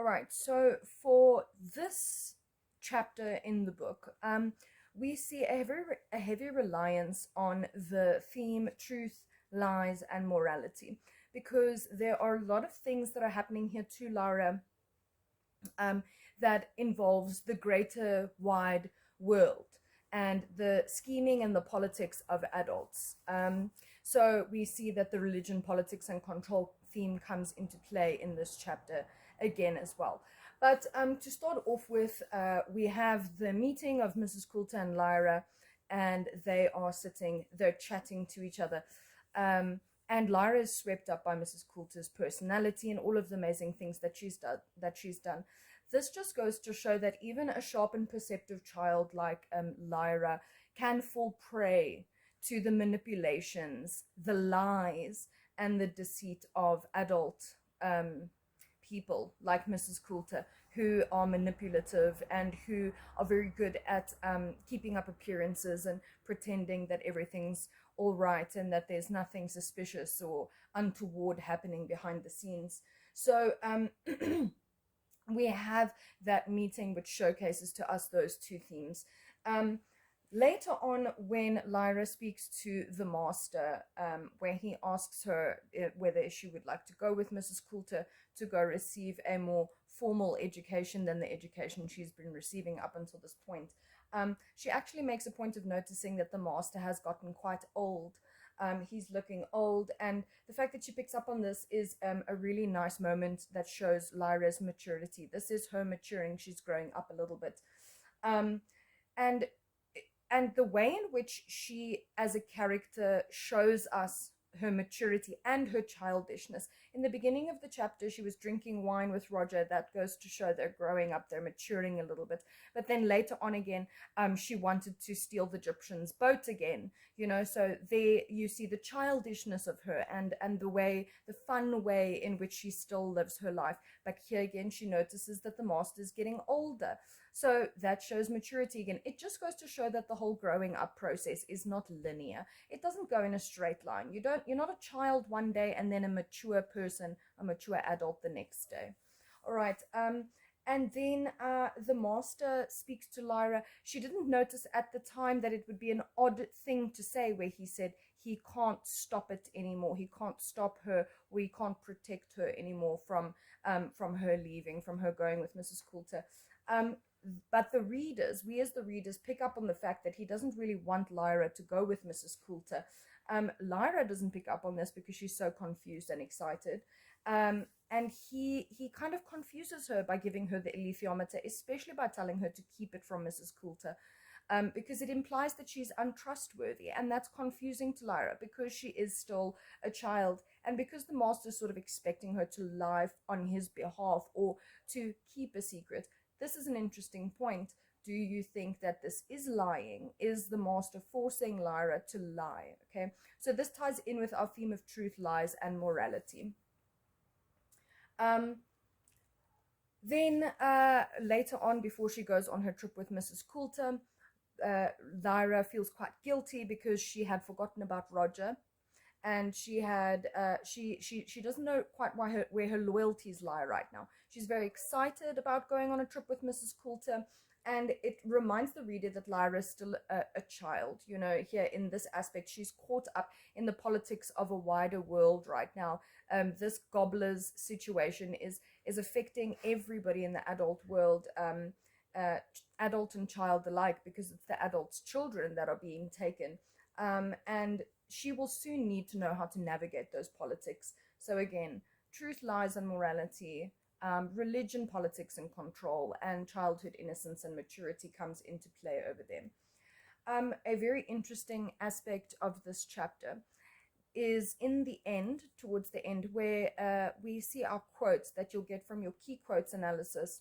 All right, so for this chapter in the book, we see a heavy reliance on the theme truth, lies, and morality, because there are a lot of things that are happening here to Lara, um, that involves the greater wide world and the scheming and the politics of adults. So we see that the religion, politics, and control theme comes into play in this chapter again as well. But to start off with, we have the meeting of Mrs. Coulter and Lyra, and they're chatting to each other. And Lyra is swept up by Mrs. Coulter's personality and all of the amazing things that she's done. This just goes to show that even a sharp and perceptive child like Lyra can fall prey to the manipulations, the lies, and the deceit of adult people like Mrs. Coulter, who are manipulative and who are very good at keeping up appearances and pretending that everything's all right and that there's nothing suspicious or untoward happening behind the scenes. So we have that meeting which showcases to us those two themes. Later on, when Lyra speaks to the master, where he asks her whether she would like to go with Mrs. Coulter to go receive a more formal education than the education she's been receiving up until this point, she actually makes a point of noticing that the master has gotten quite old. He's looking old, and the fact that she picks up on this is a really nice moment that shows Lyra's maturity. This is her maturing. She's growing up a little bit. And and the way in which she as a character shows us her maturity and her childishness. In the beginning of the chapter, she was drinking wine with Roger. That goes to show they're growing up, they're maturing a little bit. But then later on again, she wanted to steal the Egyptian's boat again, so there you see the childishness of her and the fun way in which she still lives her life. But here again, she notices that the master is getting older. So that shows maturity again. It just goes to show that the whole growing up process is not linear. It doesn't go in a straight line. You're not a child one day and then a mature person, a mature adult the next day. All right. And then the master speaks to Lyra. She didn't notice at the time that it would be an odd thing to say, where he said he can't stop it anymore. He can't stop her, or he can't protect her anymore from her leaving, from her going with Mrs. Coulter. But we as the readers pick up on the fact that he doesn't really want Lyra to go with Mrs. Coulter. Lyra doesn't pick up on this because she's so confused and excited. And he kind of confuses her by giving her the Alethiometer, especially by telling her to keep it from Mrs. Coulter, because it implies that she's untrustworthy, and that's confusing to Lyra because she is still a child, and because the master is sort of expecting her to lie on his behalf or to keep a secret. This is an interesting point. Do you think that this is lying? Is the master forcing Lyra to lie? Okay, so this ties in with our theme of truth, lies, and morality. Then later on, before she goes on her trip with Mrs. Coulter, Lyra feels quite guilty because she had forgotten about Roger, and she doesn't know quite where her loyalties lie right now. She's very excited about going on a trip with Mrs. Coulter, and it reminds the reader that Lyra is still a child. Here in this aspect, she's caught up in the politics of a wider world right now. This gobbler's situation is affecting everybody in the adult world, adult and child alike, because it's the adults' children that are being taken. And she will soon need to know how to navigate those politics. So again, truth, lies, and morality, religion, politics, and control, and childhood innocence and maturity comes into play over them. A very interesting aspect of this chapter is in the end, towards the end, where we see our quotes that you'll get from your key quotes analysis,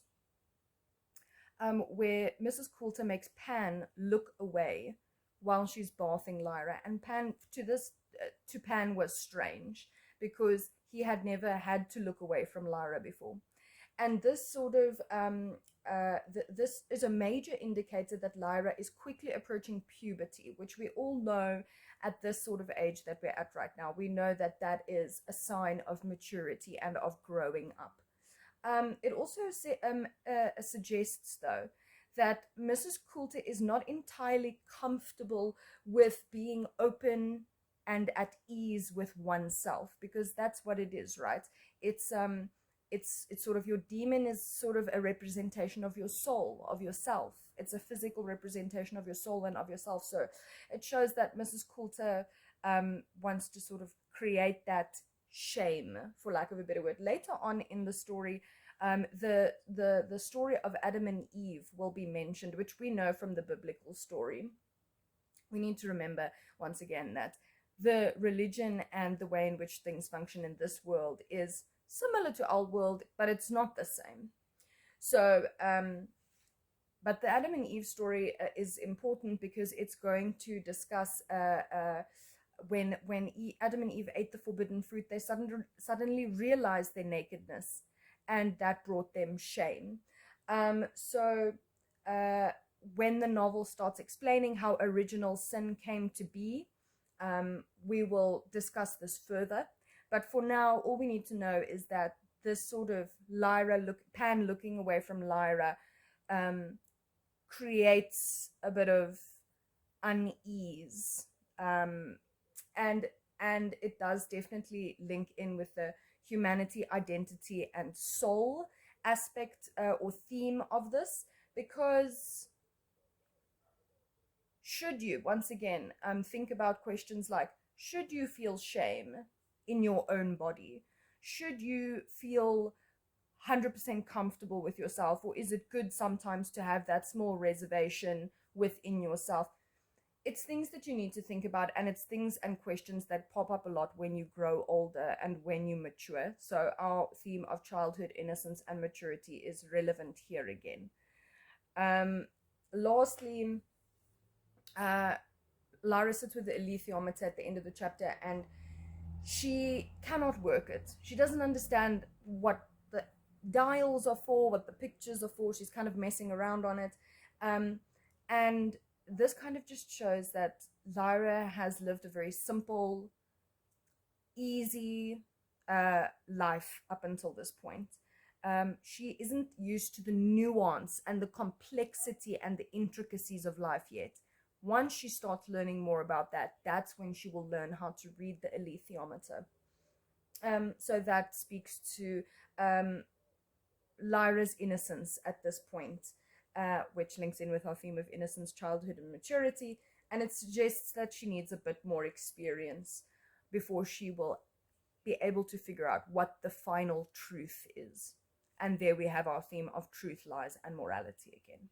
where Mrs. Coulter makes Pan look away while she's bathing Lyra, and Pan to Pan was strange because he had never had to look away from Lyra before, and this sort of this is a major indicator that Lyra is quickly approaching puberty, which we all know at this sort of age that we're at right now. We know that that is a sign of maturity and of growing up. It also suggests, though, that Mrs. Coulter is not entirely comfortable with being open and at ease with oneself, because that's what it is, right? It's it's sort of, your demon is sort of a representation of your soul, of yourself. It's a physical representation of your soul and of yourself. So it shows that Mrs. Coulter wants to sort of create that shame, for lack of a better word. Later on in the story, the story of Adam and Eve will be mentioned, which we know from the biblical story. We need to remember once again that the religion and the way in which things function in this world is similar to our world, but it's not the same. So, but the Adam and Eve story is important because it's going to discuss when Adam and Eve ate the forbidden fruit, they suddenly realized their nakedness, and that brought them shame. So when the novel starts explaining how original sin came to be, we will discuss this further. But for now, all we need to know is that this sort of Pan looking away from Lyra creates a bit of unease, and it does definitely link in with the humanity, identity, and soul aspect or theme of this, because should you, once again, think about questions like, should you feel shame in your own body? Should you feel 100% comfortable with yourself, or is it good sometimes to have that small reservation within yourself? It's things that you need to think about, and it's things and questions that pop up a lot when you grow older and when you mature. So our theme of childhood, innocence, and maturity is relevant here again. Lastly, Lyra sits with the alethiometer at the end of the chapter, and she cannot work it. She doesn't understand what the dials are for, what the pictures are for. She's kind of messing around on it. And this kind of just shows that Lyra has lived a very simple, easy life up until this point. She isn't used to the nuance and the complexity and the intricacies of life yet. Once she starts learning more about that, that's when she will learn how to read the alethiometer. So that speaks to Lyra's innocence at this point, which links in with our theme of innocence, childhood, and maturity. And it suggests that she needs a bit more experience before she will be able to figure out what the final truth is. And there we have our theme of truth, lies, and morality again.